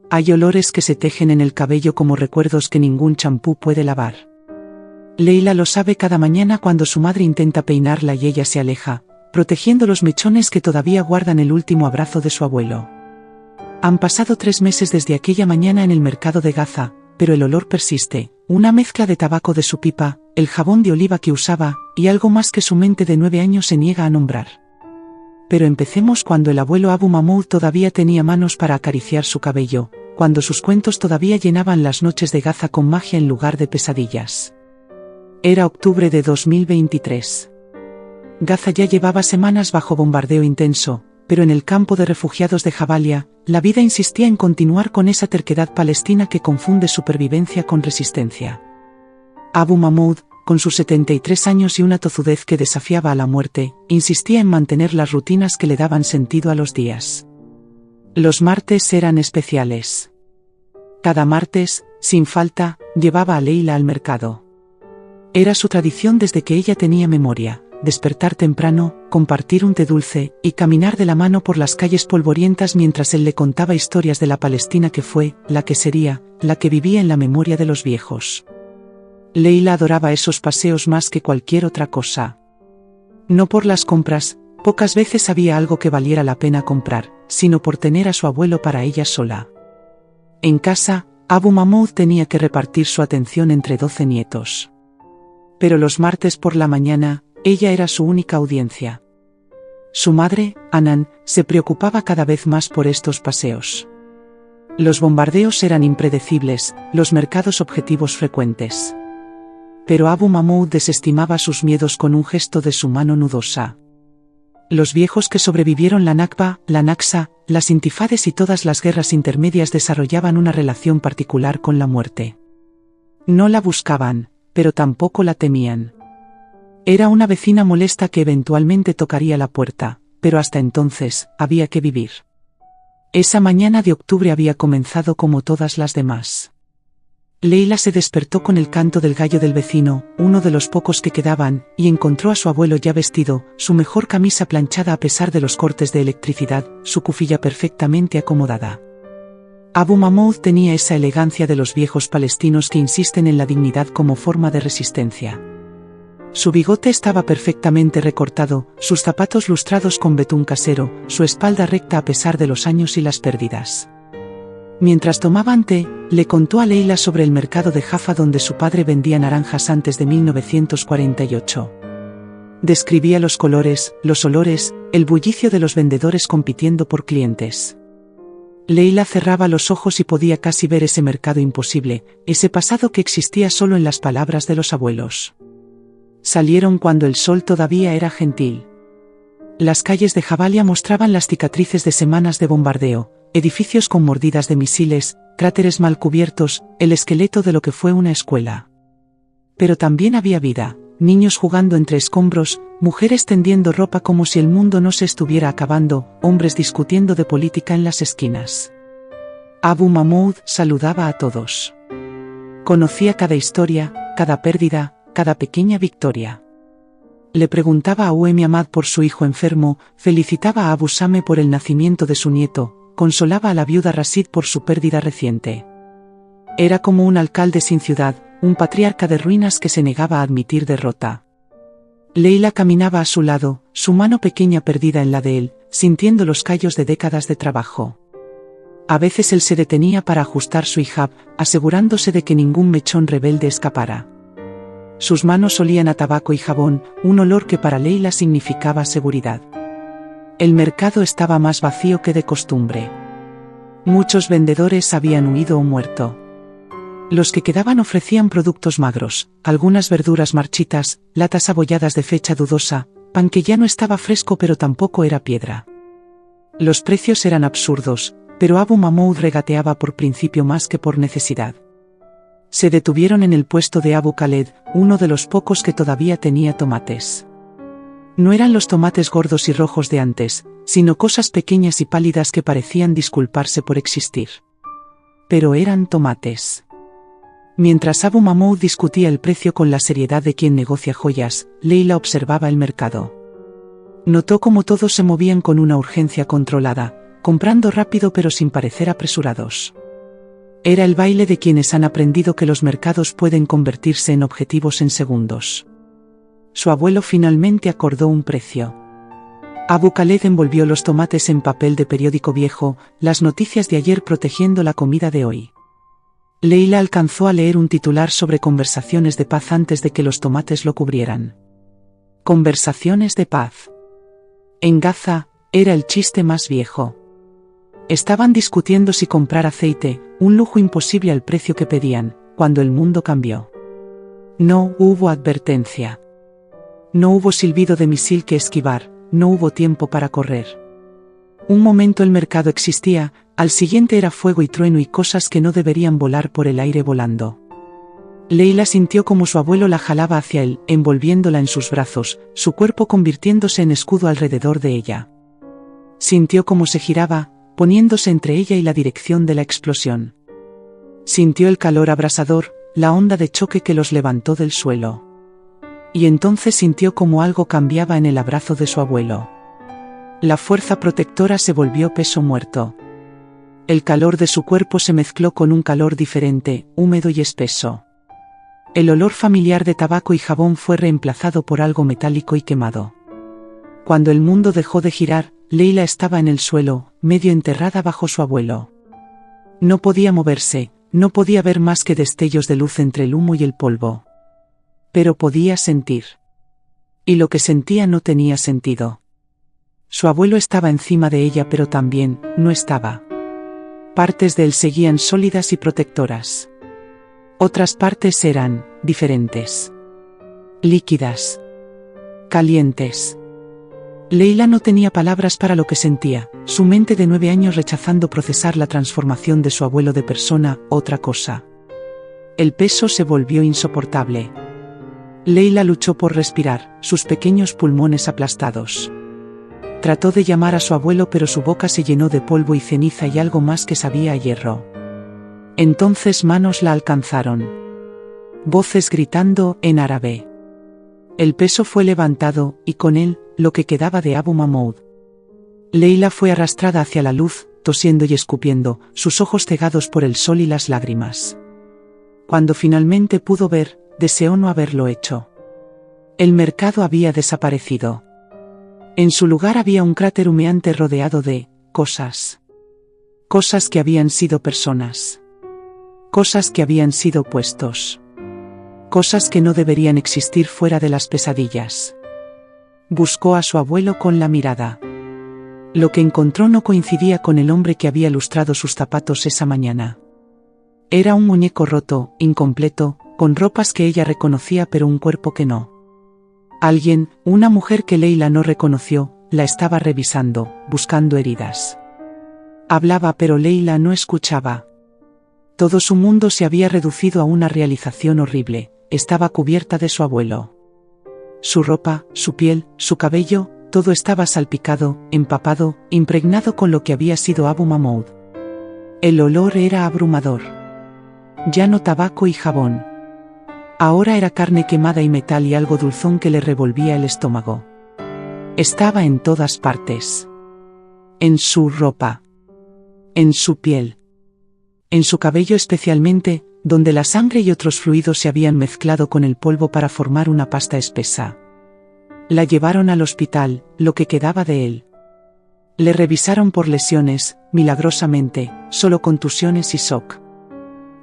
Hay olores que se tejen en el cabello como recuerdos que ningún champú puede lavar. Leila lo sabe cada mañana cuando su madre intenta peinarla y ella se aleja, protegiendo los mechones que todavía guardan el último abrazo de su abuelo. Han pasado 3 meses desde aquella mañana en el mercado de Gaza, pero el olor persiste, una mezcla de tabaco de su pipa, el jabón de oliva que usaba, y algo más que su mente de 9 años se niega a nombrar. Pero empecemos cuando el abuelo Abu Mahmoud todavía tenía manos para acariciar su cabello, cuando sus cuentos todavía llenaban las noches de Gaza con magia en lugar de pesadillas. Era octubre de 2023. Gaza ya llevaba semanas bajo bombardeo intenso, pero en el campo de refugiados de Jabalia, la vida insistía en continuar con esa terquedad palestina que confunde supervivencia con resistencia. Abu Mahmoud, con sus 73 años y una tozudez que desafiaba a la muerte, insistía en mantener las rutinas que le daban sentido a los días. Los martes eran especiales. Cada martes, sin falta, llevaba a Leila al mercado. Era su tradición desde que ella tenía memoria, despertar temprano, compartir un té dulce, y caminar de la mano por las calles polvorientas mientras él le contaba historias de la Palestina que fue, la que sería, la que vivía en la memoria de los viejos. Leila adoraba esos paseos más que cualquier otra cosa. No por las compras, pocas veces había algo que valiera la pena comprar, sino por tener a su abuelo para ella sola. En casa, Abu Mahmoud tenía que repartir su atención entre 12 nietos. Pero los martes por la mañana, ella era su única audiencia. Su madre, Anan, se preocupaba cada vez más por estos paseos. Los bombardeos eran impredecibles, los mercados objetivos frecuentes. Pero Abu Mahmoud desestimaba sus miedos con un gesto de su mano nudosa. Los viejos que sobrevivieron la Nakba, la Naksa, las intifades y todas las guerras intermedias desarrollaban una relación particular con la muerte. No la buscaban, pero tampoco la temían. Era una vecina molesta que eventualmente tocaría la puerta, pero hasta entonces, había que vivir. Esa mañana de octubre había comenzado como todas las demás. Leila se despertó con el canto del gallo del vecino, uno de los pocos que quedaban, y encontró a su abuelo ya vestido, su mejor camisa planchada a pesar de los cortes de electricidad, su cufilla perfectamente acomodada. Abu Mahmoud tenía esa elegancia de los viejos palestinos que insisten en la dignidad como forma de resistencia. Su bigote estaba perfectamente recortado, sus zapatos lustrados con betún casero, su espalda recta a pesar de los años y las pérdidas. Mientras tomaban té, le contó a Leila sobre el mercado de Jaffa donde su padre vendía naranjas antes de 1948. Describía los colores, los olores, el bullicio de los vendedores compitiendo por clientes. Leila cerraba los ojos y podía casi ver ese mercado imposible, ese pasado que existía solo en las palabras de los abuelos. Salieron cuando el sol todavía era gentil. Las calles de Jabalia mostraban las cicatrices de semanas de bombardeo, edificios con mordidas de misiles, cráteres mal cubiertos, el esqueleto de lo que fue una escuela. Pero también había vida, niños jugando entre escombros, mujeres tendiendo ropa como si el mundo no se estuviera acabando, hombres discutiendo de política en las esquinas. Abu Mahmoud saludaba a todos. Conocía cada historia, cada pérdida, cada pequeña victoria. Le preguntaba a Uemi Ahmad por su hijo enfermo, felicitaba a Abu Same por el nacimiento de su nieto, consolaba a la viuda Rasid por su pérdida reciente. Era como un alcalde sin ciudad, un patriarca de ruinas que se negaba a admitir derrota. Leila caminaba a su lado, su mano pequeña perdida en la de él, sintiendo los callos de décadas de trabajo. A veces él se detenía para ajustar su hijab, asegurándose de que ningún mechón rebelde escapara. Sus manos olían a tabaco y jabón, un olor que para Leila significaba seguridad. El mercado estaba más vacío que de costumbre. Muchos vendedores habían huido o muerto. Los que quedaban ofrecían productos magros, algunas verduras marchitas, latas abolladas de fecha dudosa, pan que ya no estaba fresco pero tampoco era piedra. Los precios eran absurdos, pero Abu Mahmoud regateaba por principio más que por necesidad. Se detuvieron en el puesto de Abu Khaled, uno de los pocos que todavía tenía tomates. No eran los tomates gordos y rojos de antes, sino cosas pequeñas y pálidas que parecían disculparse por existir. Pero eran tomates. Mientras Abu Mahmoud discutía el precio con la seriedad de quien negocia joyas, Leila observaba el mercado. Notó cómo todos se movían con una urgencia controlada, comprando rápido pero sin parecer apresurados. Era el baile de quienes han aprendido que los mercados pueden convertirse en objetivos en segundos. Su abuelo finalmente acordó un precio. Abu Khaled envolvió los tomates en papel de periódico viejo, las noticias de ayer protegiendo la comida de hoy. Leila alcanzó a leer un titular sobre conversaciones de paz antes de que los tomates lo cubrieran. Conversaciones de paz. En Gaza, era el chiste más viejo. Estaban discutiendo si comprar aceite, un lujo imposible al precio que pedían, cuando el mundo cambió. No hubo advertencia. No hubo silbido de misil que esquivar, no hubo tiempo para correr. Un momento el mercado existía, al siguiente era fuego y trueno y cosas que no deberían volar por el aire volando. Leila sintió como su abuelo la jalaba hacia él, envolviéndola en sus brazos, su cuerpo convirtiéndose en escudo alrededor de ella. Sintió cómo se giraba, poniéndose entre ella y la dirección de la explosión. Sintió el calor abrasador, la onda de choque que los levantó del suelo. Y entonces sintió como algo cambiaba en el abrazo de su abuelo. La fuerza protectora se volvió peso muerto. El calor de su cuerpo se mezcló con un calor diferente, húmedo y espeso. El olor familiar de tabaco y jabón fue reemplazado por algo metálico y quemado. Cuando el mundo dejó de girar, Leila estaba en el suelo, medio enterrada bajo su abuelo. No podía moverse, no podía ver más que destellos de luz entre el humo y el polvo. Pero podía sentir. Y lo que sentía no tenía sentido. Su abuelo estaba encima de ella, pero también no estaba. Partes de él seguían sólidas y protectoras. Otras partes eran diferentes. Líquidas. Calientes. Leila no tenía palabras para lo que sentía, su mente de 9 años rechazando procesar la transformación de su abuelo de persona, otra cosa. El peso se volvió insoportable. Leila luchó por respirar, sus pequeños pulmones aplastados. Trató de llamar a su abuelo, pero su boca se llenó de polvo y ceniza y algo más que sabía a hierro. Entonces manos la alcanzaron. Voces gritando en árabe. El peso fue levantado, y con él, lo que quedaba de Abu Mahmoud. Leila fue arrastrada hacia la luz, tosiendo y escupiendo, sus ojos cegados por el sol y las lágrimas. Cuando finalmente pudo ver, deseó no haberlo hecho. El mercado había desaparecido. En su lugar había un cráter humeante rodeado de cosas. Cosas que habían sido personas. Cosas que habían sido puestos. Cosas que no deberían existir fuera de las pesadillas. Buscó a su abuelo con la mirada. Lo que encontró no coincidía con el hombre que había lustrado sus zapatos esa mañana. Era un muñeco roto, incompleto, con ropas que ella reconocía pero un cuerpo que no. Alguien, una mujer que Leila no reconoció, la estaba revisando, buscando heridas. Hablaba pero Leila no escuchaba. Todo su mundo se había reducido a una realización horrible, estaba cubierta de su abuelo. Su ropa, su piel, su cabello, todo estaba salpicado, empapado, impregnado con lo que había sido Abu Mahmoud. El olor era abrumador. Ya no tabaco y jabón. Ahora era carne quemada y metal y algo dulzón que le revolvía el estómago. Estaba en todas partes. En su ropa. En su piel. En su cabello especialmente, donde la sangre y otros fluidos se habían mezclado con el polvo para formar una pasta espesa. La llevaron al hospital, lo que quedaba de él. Le revisaron por lesiones, milagrosamente, solo contusiones y shock.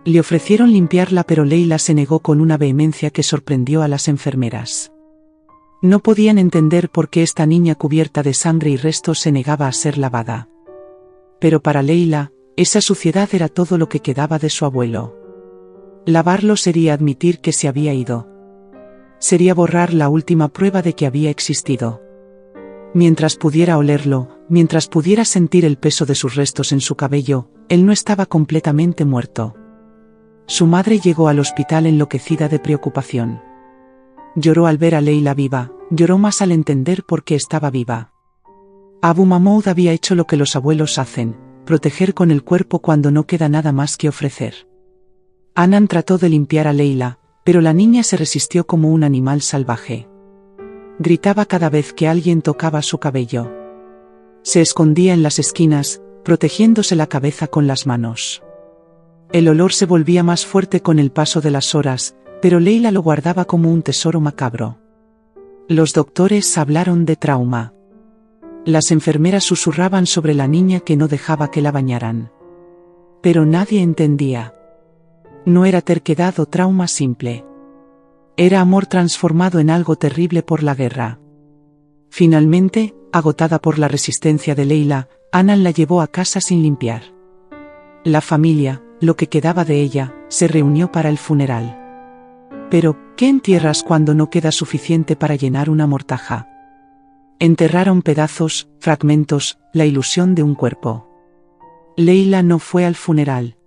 Le ofrecieron limpiarla pero Leila se negó con una vehemencia que sorprendió a las enfermeras. No podían entender por qué esta niña cubierta de sangre y restos se negaba a ser lavada. Pero para Leila, esa suciedad era todo lo que quedaba de su abuelo. Lavarlo sería admitir que se había ido. Sería borrar la última prueba de que había existido. Mientras pudiera olerlo, mientras pudiera sentir el peso de sus restos en su cabello, él no estaba completamente muerto. Su madre llegó al hospital enloquecida de preocupación. Lloró al ver a Leila viva, lloró más al entender por qué estaba viva. Abu Mahmoud había hecho lo que los abuelos hacen, proteger con el cuerpo cuando no queda nada más que ofrecer. Anan trató de limpiar a Leila, pero la niña se resistió como un animal salvaje. Gritaba cada vez que alguien tocaba su cabello. Se escondía en las esquinas, protegiéndose la cabeza con las manos. El olor se volvía más fuerte con el paso de las horas, pero Leila lo guardaba como un tesoro macabro. Los doctores hablaron de trauma. Las enfermeras susurraban sobre la niña que no dejaba que la bañaran. Pero nadie entendía. No era terquedad o trauma simple. Era amor transformado en algo terrible por la guerra. Finalmente, agotada por la resistencia de Leila, Anan la llevó a casa sin limpiar. La familia, lo que quedaba de ella, se reunió para el funeral. Pero, ¿qué entierras cuando no queda suficiente para llenar una mortaja? Enterraron pedazos, fragmentos, la ilusión de un cuerpo. Leila no fue al funeral.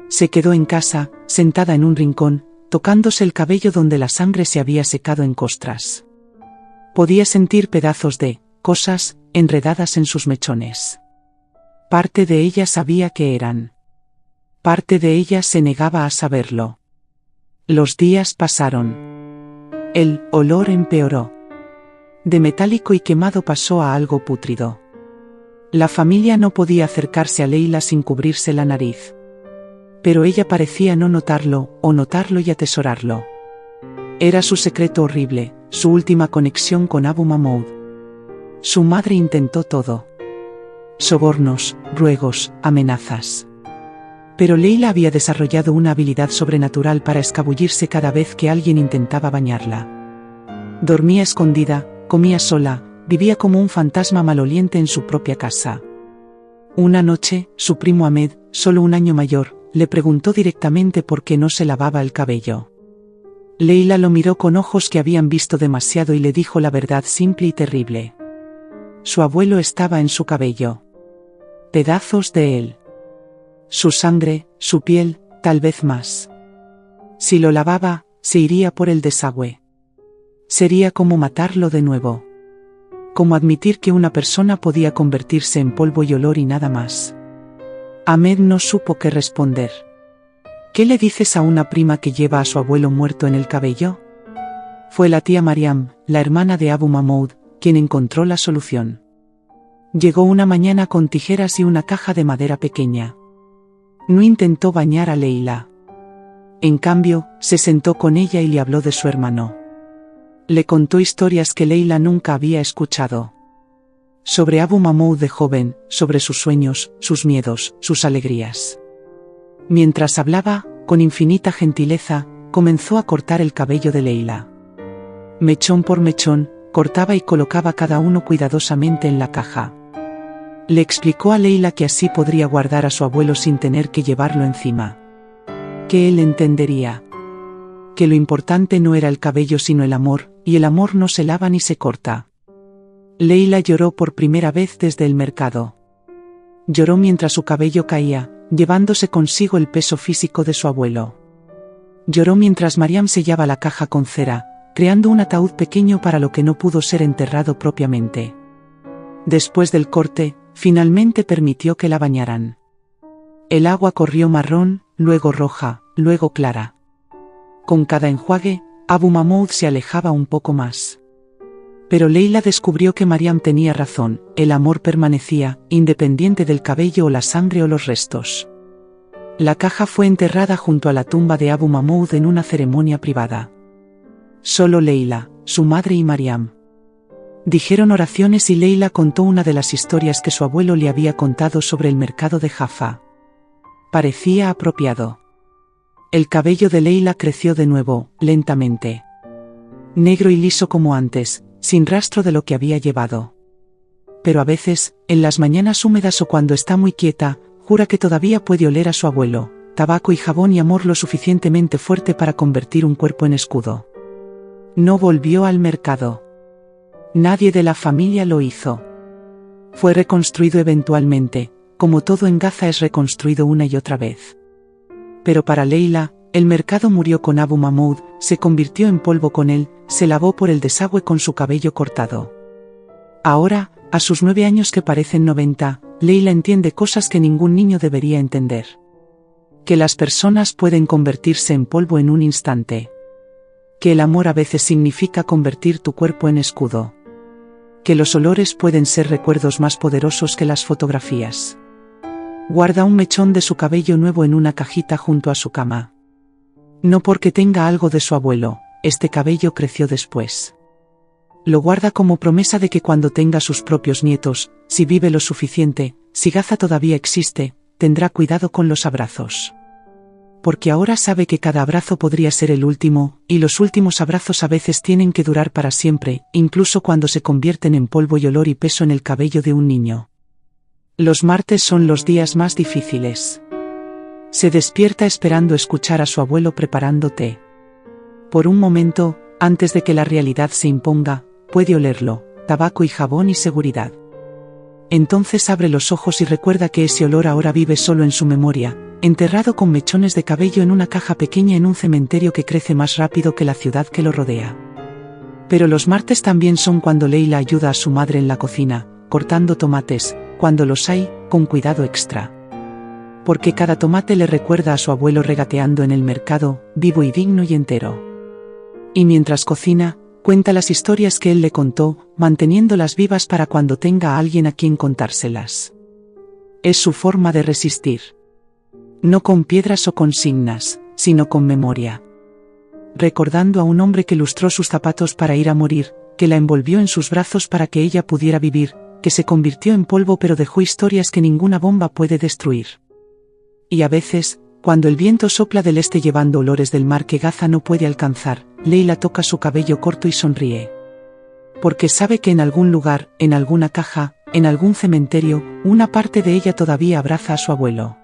Se quedó en casa, sentada en un rincón, tocándose el cabello donde la sangre se había secado en costras. Podía sentir pedazos de cosas enredadas en sus mechones. Parte de ella sabía qué eran. Parte de ella se negaba a saberlo. Los días pasaron. El olor empeoró. De metálico y quemado pasó a algo pútrido. La familia no podía acercarse a Leila sin cubrirse la nariz. Pero ella parecía no notarlo, o notarlo y atesorarlo. Era su secreto horrible, su última conexión con Abu Mahmoud. Su madre intentó todo. Sobornos, ruegos, amenazas. Pero Leila había desarrollado una habilidad sobrenatural para escabullirse cada vez que alguien intentaba bañarla. Dormía escondida, comía sola, vivía como un fantasma maloliente en su propia casa. Una noche, su primo Ahmed, solo un año mayor, le preguntó directamente por qué no se lavaba el cabello. Leila lo miró con ojos que habían visto demasiado y le dijo la verdad simple y terrible. Su abuelo estaba en su cabello. Pedazos de él. Su sangre, su piel, tal vez más. Si lo lavaba, se iría por el desagüe. Sería como matarlo de nuevo. Como admitir que una persona podía convertirse en polvo y olor y nada más. Ahmed no supo qué responder. ¿Qué le dices a una prima que lleva a su abuelo muerto en el cabello? Fue la tía Mariam, la hermana de Abu Mahmoud, quien encontró la solución. Llegó una mañana con tijeras y una caja de madera pequeña. No intentó bañar a Leila. En cambio, se sentó con ella y le habló de su hermano. Le contó historias que Leila nunca había escuchado. Sobre Abu Mahmoud de joven, sobre sus sueños, sus miedos, sus alegrías. Mientras hablaba, con infinita gentileza, comenzó a cortar el cabello de Leila. Mechón por mechón, cortaba y colocaba cada uno cuidadosamente en la caja. Le explicó a Leila que así podría guardar a su abuelo sin tener que llevarlo encima. Que él entendería. Que lo importante no era el cabello sino el amor, y el amor no se lava ni se corta. Leila lloró por primera vez desde el mercado. Lloró mientras su cabello caía, llevándose consigo el peso físico de su abuelo. Lloró mientras Mariam sellaba la caja con cera, creando un ataúd pequeño para lo que no pudo ser enterrado propiamente. Después del corte, finalmente permitió que la bañaran. El agua corrió marrón, luego roja, luego clara. Con cada enjuague, Abu Mahmoud se alejaba un poco más. Pero Leila descubrió que Mariam tenía razón, el amor permanecía, independiente del cabello o la sangre o los restos. La caja fue enterrada junto a la tumba de Abu Mahmoud en una ceremonia privada. Solo Leila, su madre y Mariam dijeron oraciones y Leila contó una de las historias que su abuelo le había contado sobre el mercado de Jaffa. Parecía apropiado. El cabello de Leila creció de nuevo, lentamente. Negro y liso como antes, sin rastro de lo que había llevado. Pero a veces, en las mañanas húmedas o cuando está muy quieta, jura que todavía puede oler a su abuelo, tabaco y jabón y amor lo suficientemente fuerte para convertir un cuerpo en escudo. No volvió al mercado. Nadie de la familia lo hizo. Fue reconstruido eventualmente, como todo en Gaza es reconstruido una y otra vez. Pero para Leila, el mercado murió con Abu Mahmoud, se convirtió en polvo con él, se lavó por el desagüe con su cabello cortado. Ahora, a sus 9 años que parecen 90, Leila entiende cosas que ningún niño debería entender. Que las personas pueden convertirse en polvo en un instante. Que el amor a veces significa convertir tu cuerpo en escudo. Que los olores pueden ser recuerdos más poderosos que las fotografías. Guarda un mechón de su cabello nuevo en una cajita junto a su cama. No porque tenga algo de su abuelo, este cabello creció después. Lo guarda como promesa de que cuando tenga sus propios nietos, si vive lo suficiente, si Gaza todavía existe, tendrá cuidado con los abrazos. Porque ahora sabe que cada abrazo podría ser el último, y los últimos abrazos a veces tienen que durar para siempre, incluso cuando se convierten en polvo y olor y peso en el cabello de un niño. Los martes son los días más difíciles. Se despierta esperando escuchar a su abuelo preparando té. Por un momento, antes de que la realidad se imponga, puede olerlo, tabaco y jabón y seguridad. Entonces abre los ojos y recuerda que ese olor ahora vive solo en su memoria, enterrado con mechones de cabello en una caja pequeña en un cementerio que crece más rápido que la ciudad que lo rodea. Pero los martes también son cuando Leila ayuda a su madre en la cocina, cortando tomates, cuando los hay, con cuidado extra. Porque cada tomate le recuerda a su abuelo regateando en el mercado, vivo y digno y entero. Y mientras cocina, cuenta las historias que él le contó, manteniéndolas vivas para cuando tenga a alguien a quien contárselas. Es su forma de resistir. No con piedras o consignas, sino con memoria. Recordando a un hombre que lustró sus zapatos para ir a morir, que la envolvió en sus brazos para que ella pudiera vivir, que se convirtió en polvo pero dejó historias que ninguna bomba puede destruir. Y a veces, cuando el viento sopla del este llevando olores del mar que Gaza no puede alcanzar, Leila toca su cabello corto y sonríe. Porque sabe que en algún lugar, en alguna caja, en algún cementerio, una parte de ella todavía abraza a su abuelo.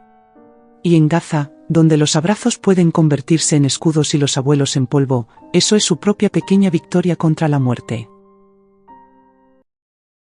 Y en Gaza, donde los abrazos pueden convertirse en escudos y los abuelos en polvo, eso es su propia pequeña victoria contra la muerte.